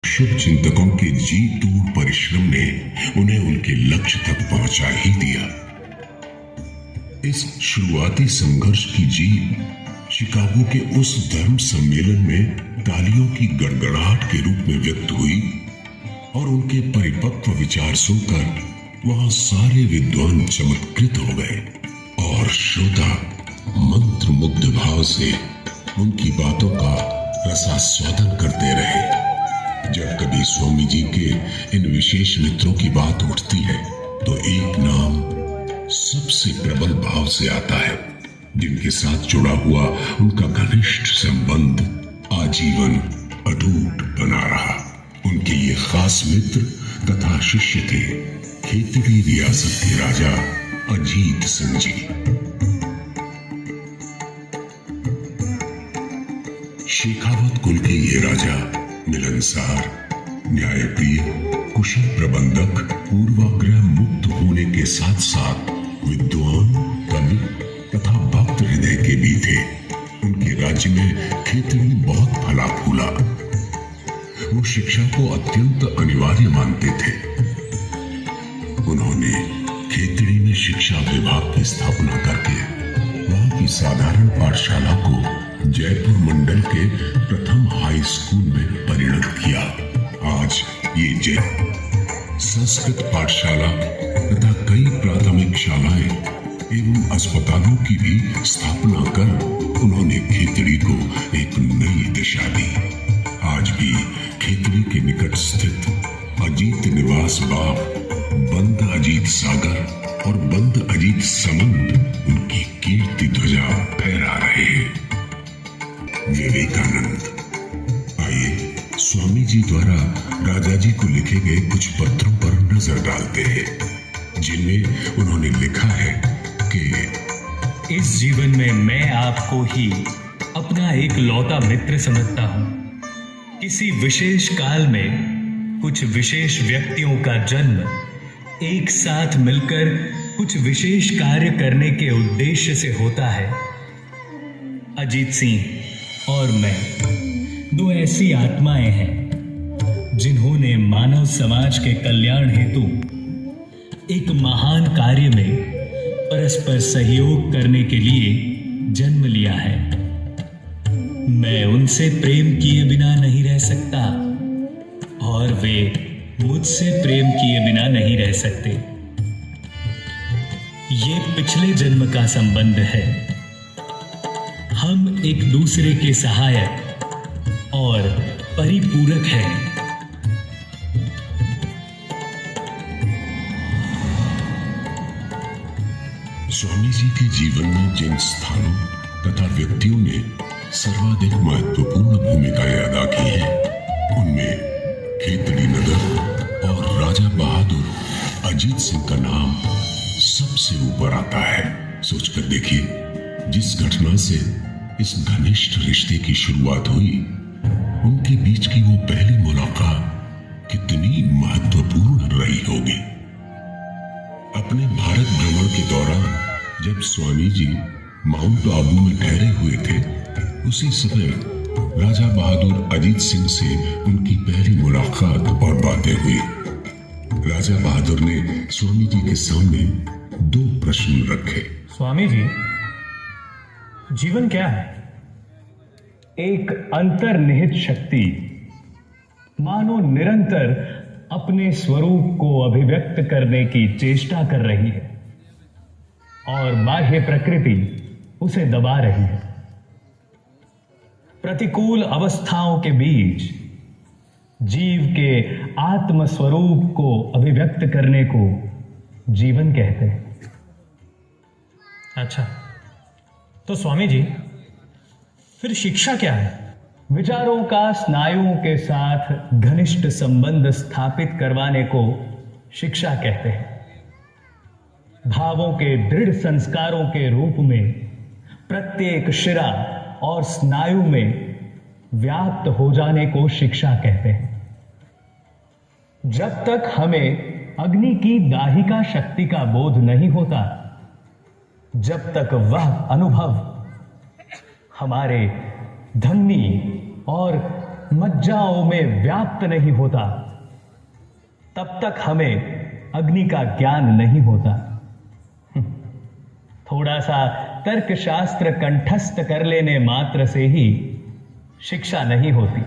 शुभ चिंतकों के जी तोड़ परिश्रम ने उन्हें उनके लक्ष्य तक पहुंचा ही दिया। इस शुरुआती संघर्ष की जीत शिकागो के उस धर्म सम्मेलन में तालियों की गड़गड़ाहट के रूप में व्यक्त हुई और उनके परिपक्व विचार सुनकर वहां सारे विद्वान चमत्कृत हो गए और श्रोता मंत्र मुग्ध भाव से उनकी बातों का रसास्वादन करते रहे। जब कभी स्वामी जी के इन विशेष मित्रों की बात उठती है तो एक नाम सबसे प्रबल भाव से आता है, जिनके साथ जुड़ा हुआ उनका घनिष्ठ संबंध आजीवन अटूट बना रहा। उनके ये खास मित्र तथा शिष्य थे खेतड़ी रियासत के राजा अजीत सिंह जी। शेखावत कुल के ये राजा मिलनसार, न्यायप्रिय, कुशल प्रबंधक, पूर्वाग्रह मुक्त होने के साथ साथ विद्वान, कवि तथा भक्त हृदय के भी थे। उनके राज्य में खेतड़ी बहुत फला फूला। वो शिक्षा को अत्यंत अनिवार्य मानते थे। उन्होंने खेतड़ी में शिक्षा विभाग की स्थापना करके वहां की साधारण पाठशाला को जयपुर मंडल के प्रथम हाई स्कूल में परिणत किया। आज ये संस्कृत पाठशाला तथा कई प्राथमिक शालाएं एवं अस्पतालों की भी स्थापना कर उन्होंने खेतड़ी को एक नई दिशा दी। आज भी खेतड़ी के निकट स्थित अजीत निवास बाग, बंद अजीत सागर और बंद अजीत समंद उनकी कीर्ति ध्वजा फहरा रहे हैं। विवेकानंद। आइए स्वामी जी द्वारा राजा जी को लिखे गए कुछ पत्रों पर नजर डालते हैं, जिनमें उन्होंने लिखा है कि इस जीवन में मैं आपको ही अपना एक लौता मित्र समझता हूं। किसी विशेष काल में कुछ विशेष व्यक्तियों का जन्म एक साथ मिलकर कुछ विशेष कार्य करने के उद्देश्य से होता है। अजीत सिंह और मैं दो ऐसी आत्माएं हैं जिन्होंने मानव समाज के कल्याण हेतु एक महान कार्य में परस्पर सहयोग करने के लिए जन्म लिया है। मैं उनसे प्रेम किए बिना नहीं रह सकता और वे मुझसे प्रेम किए बिना नहीं रह सकते। ये पिछले जन्म का संबंध है। हम एक दूसरे के सहायक और परिपूरक हैं। स्वामी जी के जीवन में जिन स्थानों तथा व्यक्तियों ने सर्वाधिक महत्वपूर्ण भूमिकाएं अदा की हैं, उनमें खेतड़ी नगर और राजा बहादुर अजीत सिंह का नाम सबसे ऊपर आता है। सोचकर देखिए, जिस घटना से इस घनिष्ठ रिश्ते की शुरुआत हुई, उनके बीच की वो पहली मुलाकात कितनी महत्वपूर्ण रही होगी। अपने भारत भ्रमण के दौरान जब स्वामी जी माउंट आबू में ठहरे हुए थे, उसी समय राजा बहादुर अजीत सिंह से उनकी पहली मुलाकात और बातें हुई। राजा बहादुर ने स्वामी जी के सामने दो प्रश्न रखे। स्वामी जी, जीवन क्या है? एक अंतर्निहित शक्ति मानो निरंतर अपने स्वरूप को अभिव्यक्त करने की चेष्टा कर रही है और बाह्य प्रकृति उसे दबा रही है। प्रतिकूल अवस्थाओं के बीच जीव के आत्म स्वरूप को अभिव्यक्त करने को जीवन कहते हैं। अच्छा, तो स्वामी जी, फिर शिक्षा क्या है? विचारों का स्नायुओं के साथ घनिष्ठ संबंध स्थापित करवाने को शिक्षा कहते हैं। भावों के दृढ़ संस्कारों के रूप में प्रत्येक शिरा और स्नायु में व्याप्त हो जाने को शिक्षा कहते हैं। जब तक हमें अग्नि की दाहिका शक्ति का बोध नहीं होता, जब तक वह अनुभव हमारे धमनी और मज्जाओं में व्याप्त नहीं होता, तब तक हमें अग्नि का ज्ञान नहीं होता। थोड़ा सा तर्कशास्त्र कंठस्थ कर लेने मात्र से ही शिक्षा नहीं होती।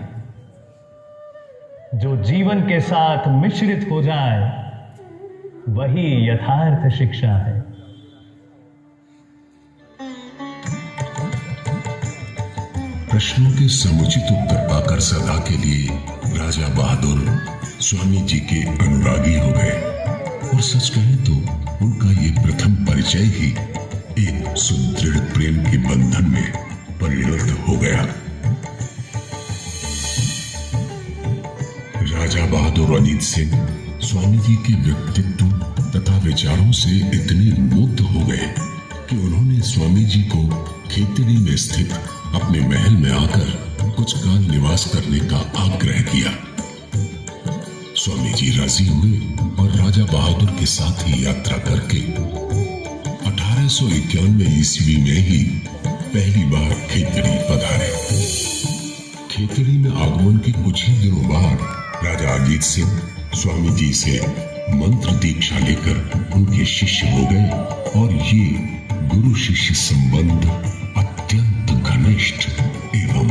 जो जीवन के साथ मिश्रित हो जाए वही यथार्थ शिक्षा है। प्रश्नों के समुचित उत्तर पाकर सदा के लिए राजा बहादुर स्वामी जी के अनुरागी हो गए, और सच कहें तो उनका ये प्रथम परिचय ही एक सुदृढ़ प्रेम के बंधन में परिणत हो गया। राजा बहादुर अजीत सिंह स्वामी जी के व्यक्तित्व तथा विचारों से इतने मुग्ध हो गए कि उन्होंने स्वामी जी को खेतड़ी में स्थित अपने महल में आकर कुछ काल निवास करने का आग्रह किया। स्वामी जी राजी हुए और राजा बहादुर के साथ ही यात्रा करके 1891 ईस्वी में ही पहली बार खेतड़ी पधारे। खेतड़ी में आगमन के कुछ ही दिनों बाद राजा अजीत सिंह स्वामी जी से मंत्र दीक्षा लेकर उनके शिष्य हो गए, और ये गुरु शिष्य संबंध अत्यंत घनिष्ठ एवं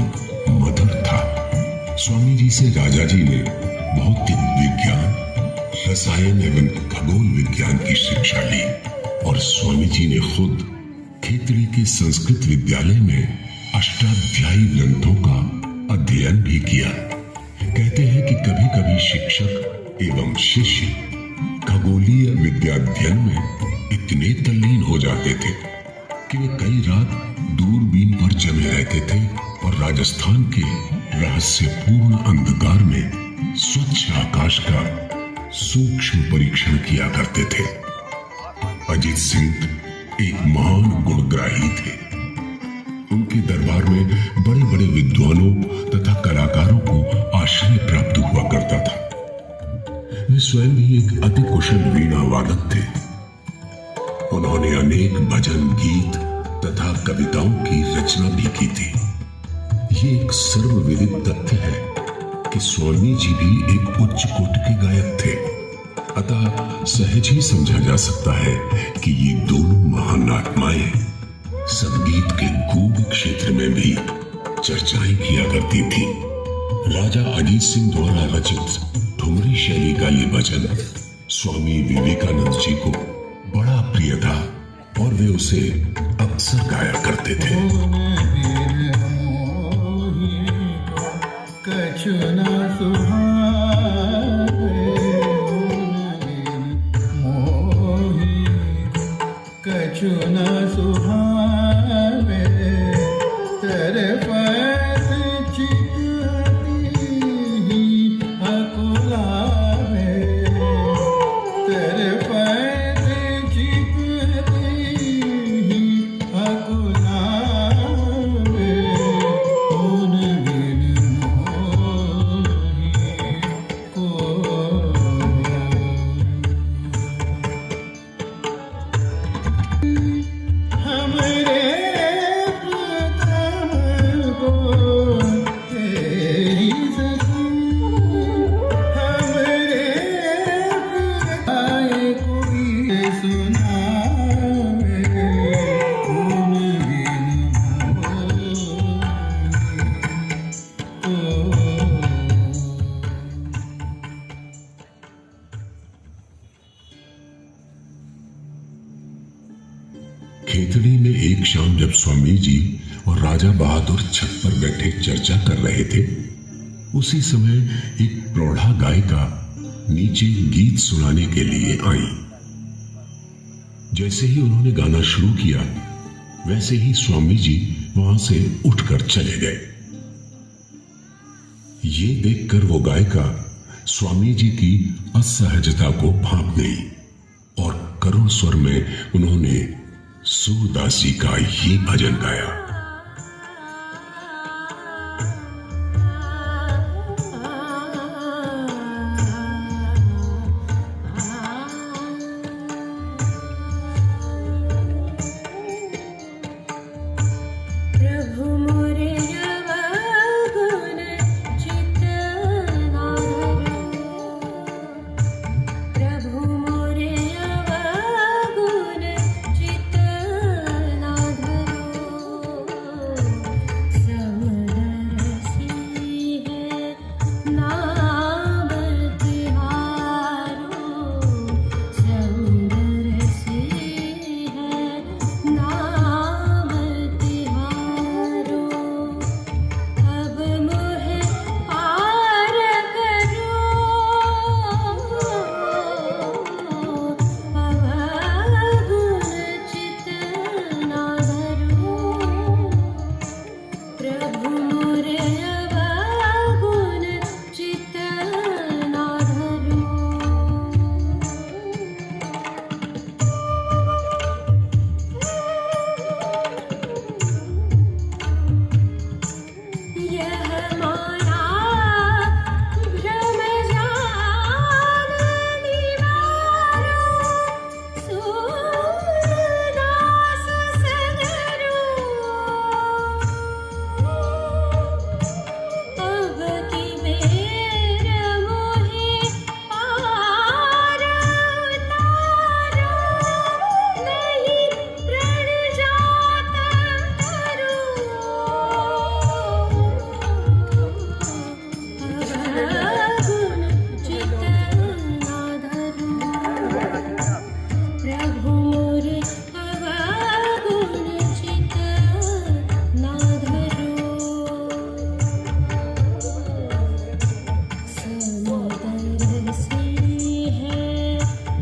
मधुर था। स्वामी जी से राजा जी ने भौतिक विज्ञान, रसायन एवं खगोल विज्ञान की शिक्षा ली, और स्वामी जी ने खुद खेतड़ी के संस्कृत विद्यालय में अष्टाध्यायी ग्रंथों का अध्ययन भी किया। कहते हैं कि कभी कभी शिक्षक एवं शिष्य खगोलीय विद्याध्ययन में इतने तल्लीन हो जाते थे कि वे कई रात दूरबीन पर जमे रहते थे और राजस्थान के रहस्यपूर्ण अंधकार में स्वच्छ आकाश का सूक्ष्म परीक्षण किया करते थे। अजीत सिंह एक महान गुणग्राही थे। उनके दरबार में बड़े बड़े विद्वानों तथा कलाकारों को आश्रय प्राप्त हुआ करता था। वे स्वयं भी एक अति कुशल वीणा वादक थे। उन्होंने अनेक भजन, गीत तथा कविताओं की रचना भी की थी। ये एक सर्वविदित तथ्य है कि स्वामी जी भी एक उच्च कोटि के गायक थे, अतः सहज ही समझा जा सकता है कि ये दोनों महान आत्माएं संगीत के गूढ़ क्षेत्र में भी चर्चाएं किया करती थी। राजा अजीत सिंह द्वारा रचित ठुमरी शैली का ये भजन स्वामी विवेकानंद जी को बड़ा प्रिय था और वे उसे अक्सर गाया करते थे। खेतड़ी में एक शाम जब स्वामी जी और राजा बहादुर छत पर बैठे चर्चा कर रहे थे, उसी समय एक प्रौढ़ा गायिका नीचे गीत सुनाने के लिए आई। जैसे ही उन्होंने गाना शुरू किया, वैसे ही स्वामी जी वहां से उठकर चले गए। ये देखकर वो गायिका स्वामी जी की असहजता को भांप गई और करुण स्वर में उन्होंने सूरदास जी का ये भजन गाया। प्रभु मोरे नवा गुण चित समुद्र से है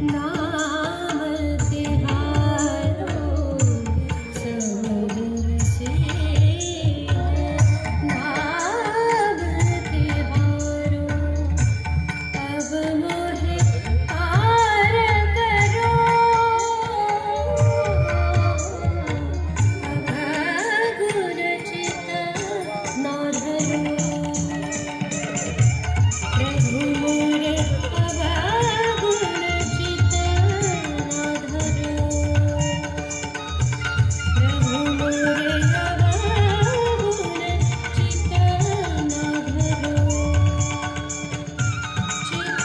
नाम तिहारो, समुद्र से है नाम तिहारो, अब मोहे पार करो, अघागुर चित न धरो, प्रभु मोरे अघागुर चित न धरो, प्रभु मोरे अघागुर चित न धरो, चित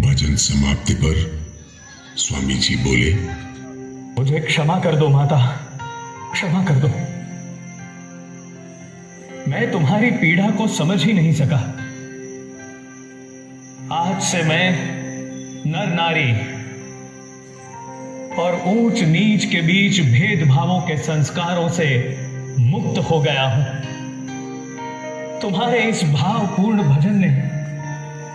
भजन समाप्ति पर स्वामी जी बोले, मुझे क्षमा कर दो माता, क्षमा कर दो। मैं तुम्हारी पीड़ा को समझ ही नहीं सका। आज से मैं नर नारी और ऊंच नीच के बीच भेदभावों के संस्कारों से मुक्त हो गया हूं। तुम्हारे इस भावपूर्ण भजन ने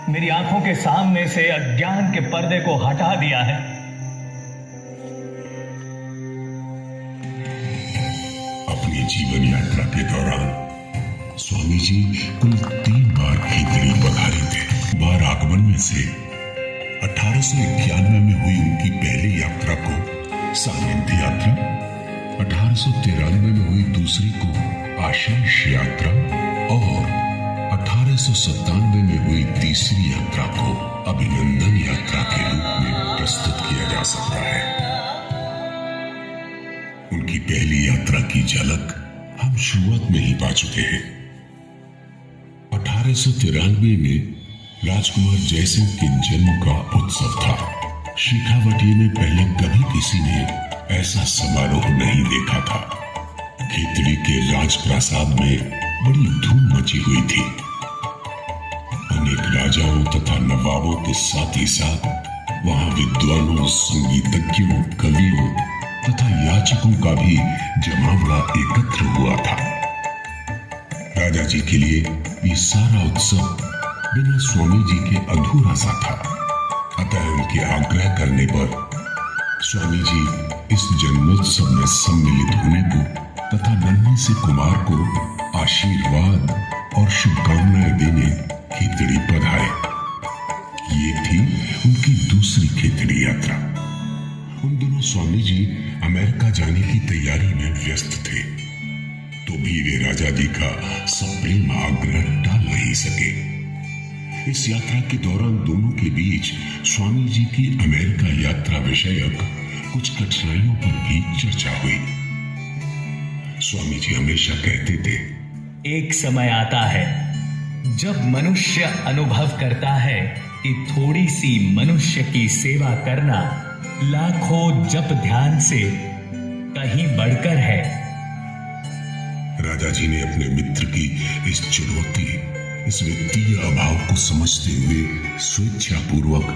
मेरी आंखों के सामने से अज्ञान के पर्दे को हटा दिया है। अपनी जीवन यात्रा के दौरान स्वामी जी कुल 3 बार खीतड़ी पधारे थे। बार आगमन में से 1891 में हुई उनकी पहली यात्रा को सानिध्य यात्रा, 1893 में हुई दूसरी को आशीष यात्रा और 1897 में हुई तीसरी यात्रा को अभिनंदन यात्रा के रूप में प्रस्तुत किया जा सकता है। उनकी पहली यात्रा की झलक हम शुरुआत में ही पा चुके हैं। 1893 में राजकुमार जयसिंह के जन्म का उत्सव था। शेखावटी में पहले कभी किसी ने ऐसा समारोह नहीं देखा था। खेतड़ी के राजप्रासाद में बड़ी धूम मची हुई थी। अनेक राजाओं तथा नवाबों के साथ ही साथ वहां विद्वानों, संगीतज्ञों, कवियों तथा याचकों का भी जमावड़ा एकत्र हुआ था। राजा जी के लिए ये सारा उत्सव बिना स्वामी जी के अधूरा सा था। अतः उनके आग्रह करने पर स्वामी जी इस जन्मोत्सव में सम्मिलित होने को तथा नन्हे से कुमार को आशीर्वाद और शुभकामनाएं देने खेतड़ी पधारे। ये थी उनकी दूसरी खेतड़ी यात्रा। उन दिनों स्वामी जी अमेरिका जाने की तैयारी में व्यस्त थे, तो भी वे राजा जी का सप्रेम आग्रह टाल नहीं सके। इस यात्रा के दौरान दोनों के बीच स्वामी जी की अमेरिका यात्रा विषयक कुछ कठिनाइयों पर भी चर्चा हुई। स्वामी जी हमेशा कहते थे, एक समय आता है जब मनुष्य अनुभव करता है कि थोड़ी सी मनुष्य की सेवा करना लाखों जप ध्यान से कहीं बढ़कर है। राजा जी ने अपने मित्र की इस चुनौती, इस वित्तीय अभाव को समझते हुए स्वेच्छापूर्वक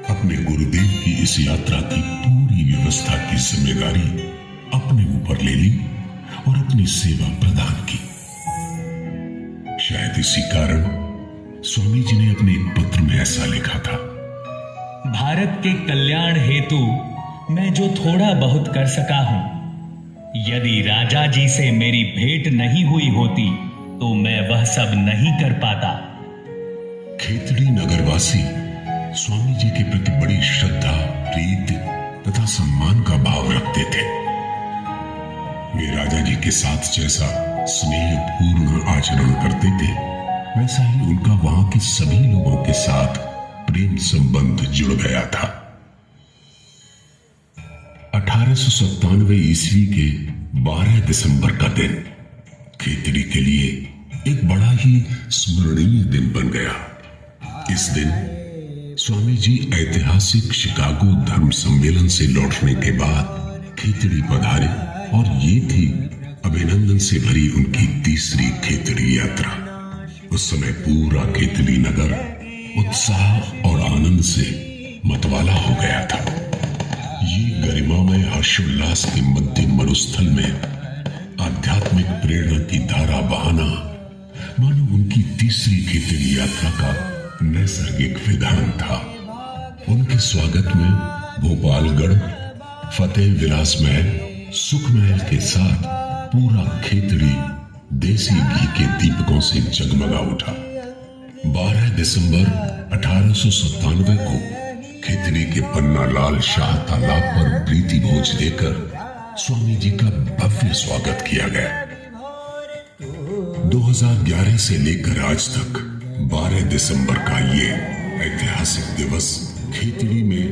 अपने गुरुदेव की इस यात्रा की पूरी व्यवस्था की जिम्मेदारी अपने ऊपर ले ली और अपनी सेवा प्रदान की। शायद इसी कारण स्वामी जी ने अपने एक पत्र में ऐसा लिखा था, भारत के कल्याण हेतु मैं जो थोड़ा बहुत कर सका हूं, यदि राजा जी से मेरी भेंट नहीं हुई होती तो मैं वह सब नहीं कर पाता। खेतड़ी नगरवासी स्वामी जी के प्रति बड़ी श्रद्धा, प्रीति तथा सम्मान का भाव रखते थे। वे राजा जी के साथ जैसा स्नेहपूर्ण आचरण करते थे, वैसा ही उनका वहां के सभी लोगों के साथ प्रेम संबंध जुड़ गया था। 1897 ईस्वी के 12 दिसंबर का दिन खेतड़ी के लिए एक बड़ा ही स्मरणीय दिन बन गया। इस दिन स्वामी जी ऐतिहासिक शिकागो धर्म सम्मेलन से लौटने के बाद खेतड़ी पधारे से भरी उनकी तीसरी खेतड़ी यात्रा। उस समय पूरा खेतड़ी नगर उत्साह और आनंद से मतवाला हो गया था। ये गरिमामय हर्षोल्लास के मध्य मरुस्थल में आध्यात्मिक प्रेरणा की धारा बहाना मानो उनकी तीसरी खेतड़ी यात्रा का नैसर्गिक विधान था। उनके स्वागत में भोपालगढ़, फतेह विलास महल, सुख महल के साथ पूरा खेतड़ी देसी घी के दीपकों से जगमगा उठा। 12 दिसंबर 1897 को खेतड़ी के पन्ना लाल शाह तालाब पर प्रीति भोज देकर स्वामी जी का भव्य स्वागत किया गया। 2011 से लेकर आज तक 12 दिसंबर का ये ऐतिहासिक दिवस खेतड़ी में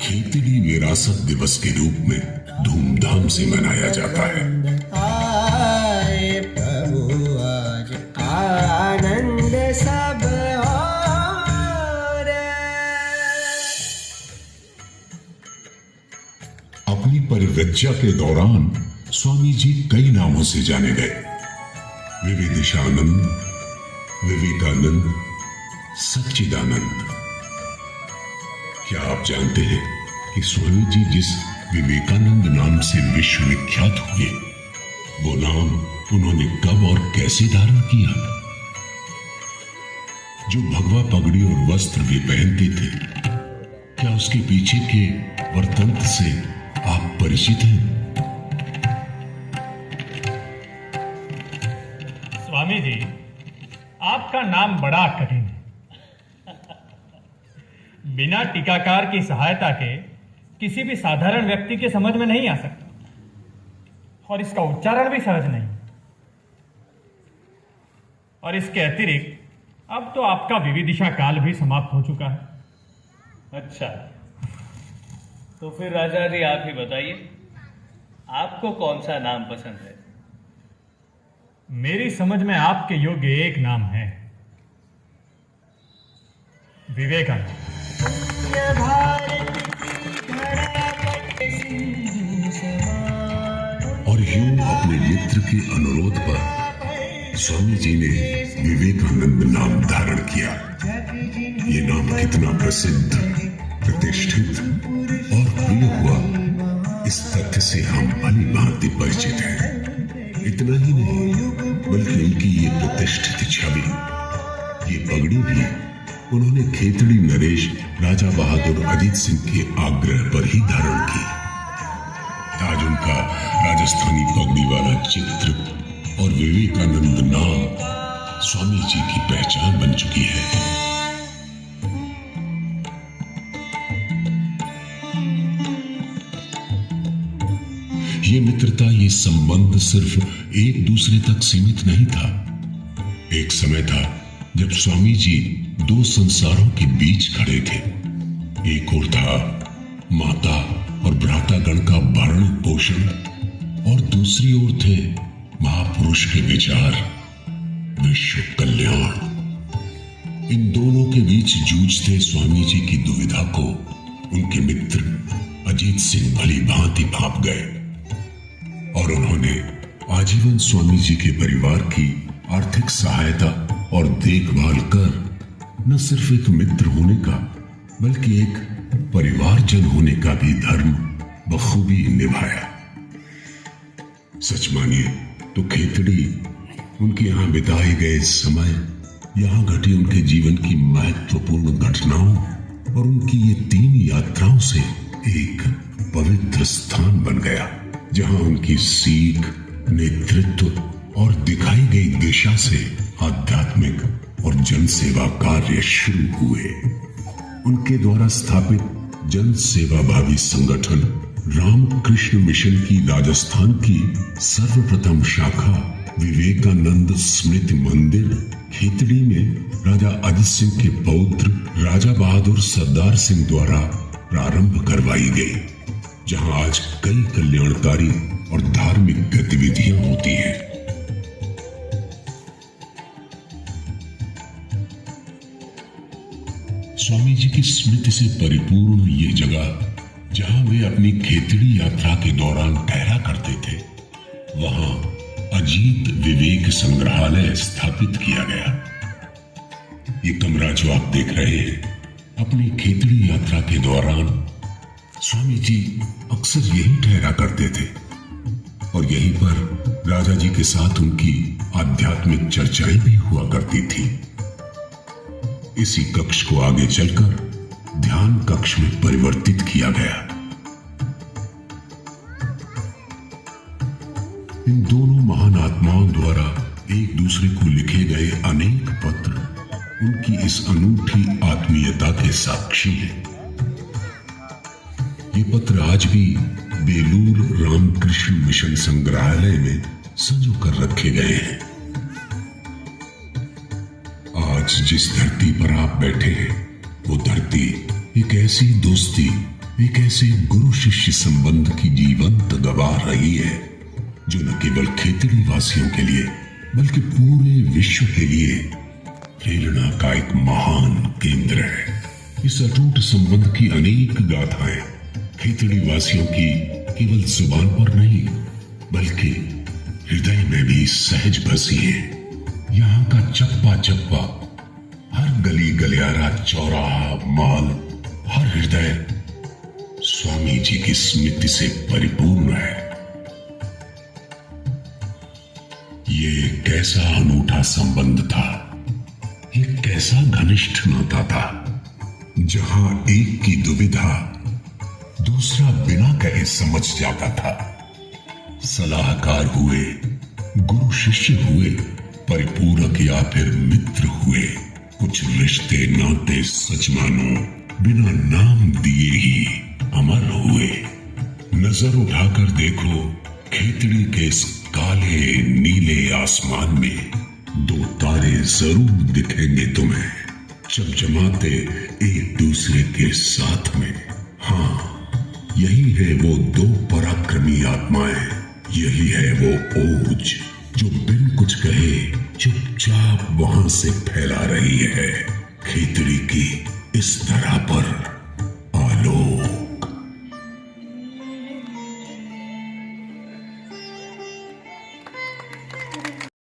खेतड़ी विरासत दिवस के रूप में धूमधाम से मनाया जाता है। आए प्रभु आज आनंद सब हो रे। अपनी परिव्रज्या के दौरान स्वामी जी कई नामों से जाने गए। विविदिशानंद, विवेकानंद, सच्चिदानंद। क्या आप जानते हैं कि स्वामी जी जिस विवेकानंद नाम से विश्व विख्यात हुए, वो नाम उन्होंने कब और कैसे धारण किया? जो भगवा पगड़ी और वस्त्र वे पहनते थे, क्या उसके पीछे के वृत्तांत से आप परिचित हैं? स्वामी जी, आपका नाम बड़ा कठिन है। बिना टीकाकार की सहायता के किसी भी साधारण व्यक्ति के समझ में नहीं आ सकता, और इसका उच्चारण भी सहज नहीं। और इसके अतिरिक्त अब तो आपका विविदिशा काल भी समाप्त हो चुका है। अच्छा, तो फिर राजा जी आप ही बताइए, आपको कौन सा नाम पसंद है? मेरी समझ में आपके योग्य एक नाम है, विवेकानंद। और यूं अपने मित्र के अनुरोध पर स्वामी जी ने विवेकानंद नाम धारण किया। ये नाम कितना प्रसिद्ध, प्रतिष्ठित और प्रिय हुआ, इस तथ्य से हम भली भांति परिचित हैं। इतना ही नहीं, बल्कि उनकी ये प्रतिष्ठित छवि, ये पगड़ी भी उन्होंने खेतड़ी नरेश राजा बहादुर अजीत सिंह के आग्रह पर ही धारण की। आज उनका राजस्थानी पगड़ी वाला चित्र और विवेकानंद नाम स्वामी जी की पहचान बन चुकी है। ये मित्रता, ये संबंध सिर्फ एक दूसरे तक सीमित नहीं था। एक समय था जब स्वामी जी दो संसारों के बीच खड़े थे। एक ओर था माता और भ्रातागण का भरण पोषण, और दूसरी ओर थे महापुरुष के विचार, विश्व कल्याण। इन दोनों के बीच जूझते स्वामी जी की दुविधा को उनके मित्र अजीत सिंह भली भांति भांप गए, और उन्होंने आजीवन स्वामी जी के परिवार की आर्थिक सहायता और देखभाल कर न सिर्फ एक मित्र होने का, बल्कि एक परिवारजन होने का भी धर्म बखूबी निभाया। सच मानिए तो खेतड़ी, उनके यहाँ बिताए गए समय, यहाँ घटी उनके जीवन की महत्वपूर्ण घटनाओं और उनकी ये 3 यात्राओं से एक पवित्र स्थान बन गया, जहाँ उनकी सीख, नेतृत्व और दिखाई गई दिशा से आध्यात्मिक और जनसेवा कार्य शुरू हुए। उनके द्वारा स्थापित जन सेवा भावी संगठन रामकृष्ण मिशन की राजस्थान की सर्वप्रथम शाखा विवेकानंद स्मृति मंदिर खेतड़ी में राजा अजीत सिंह के पौत्र राजा बहादुर सरदार सिंह द्वारा प्रारंभ करवाई गई, जहां आज कई कल्याणकारी और धार्मिक गतिविधियां होती हैं। स्वामी जी की स्मृति से परिपूर्ण ये जगह, जहां वे अपनी खेतड़ी यात्रा के दौरान ठहरा करते थे, वहां अजीत एक संग्रहालय स्थापित किया गया। ये कमरा जो आप देख रहे हैं, अपनी खेतड़ी यात्रा के दौरान स्वामी जी अक्सर यही ठहरा करते थे और यहीं पर राजा जी के साथ उनकी आध्यात्मिक चर्चाएं भी हुआ करती थी। इसी कक्ष को आगे चलकर ध्यान कक्ष में परिवर्तित किया गया। इन दोनों महान आत्माओं द्वारा एक दूसरे को लिखे गए अनेक पत्र उनकी इस अनूठी आत्मीयता के साक्षी हैं। ये पत्र आज भी बेलूर रामकृष्ण मिशन संग्रहालय में संजो कर रखे गए हैं। आज जिस धरती पर आप बैठे हैं, वो धरती एक ऐसी दोस्ती, एक ऐसे गुरु शिष्य संबंध की जीवंत गवाह रही है जो न केवल खेतड़ी वासियों के लिए बल्कि पूरे विश्व के लिए प्रेरणा का एक महान केंद्र है। इस अटूट संबंध की अनेक गाथाएं खेतड़ी वासियों की केवल जुबान पर नहीं बल्कि हृदय में भी सहज बसी है। यहाँ का चप्पा चप्पा, हर गली गलियारा, चौराहा, मॉल, हर हृदय स्वामी जी की स्मृति से परिपूर्ण है। ये कैसा अनूठा संबंध था, ये कैसा घनिष्ठ नाता था, जहां एक की दुविधा दूसरा बिना कहे समझ जाता था। सलाहकार हुए, गुरु शिष्य हुए, परिपूरक या फिर मित्र हुए, कुछ रिश्ते नाते सच मानो बिना नाम दिए ही अमर हुए। नजर उठाकर देखो, खेतड़ी के इस काले नीले आसमान में दो तारे जरूर दिखेंगे तुम्हें, चमचमाते एक दूसरे के साथ में। हाँ, यही है वो दो पराक्रमी आत्माएं, यही है वो ओज जो बिन कुछ कहे चुपचाप वहां से फैला रही है खेतड़ी की इस तरह पर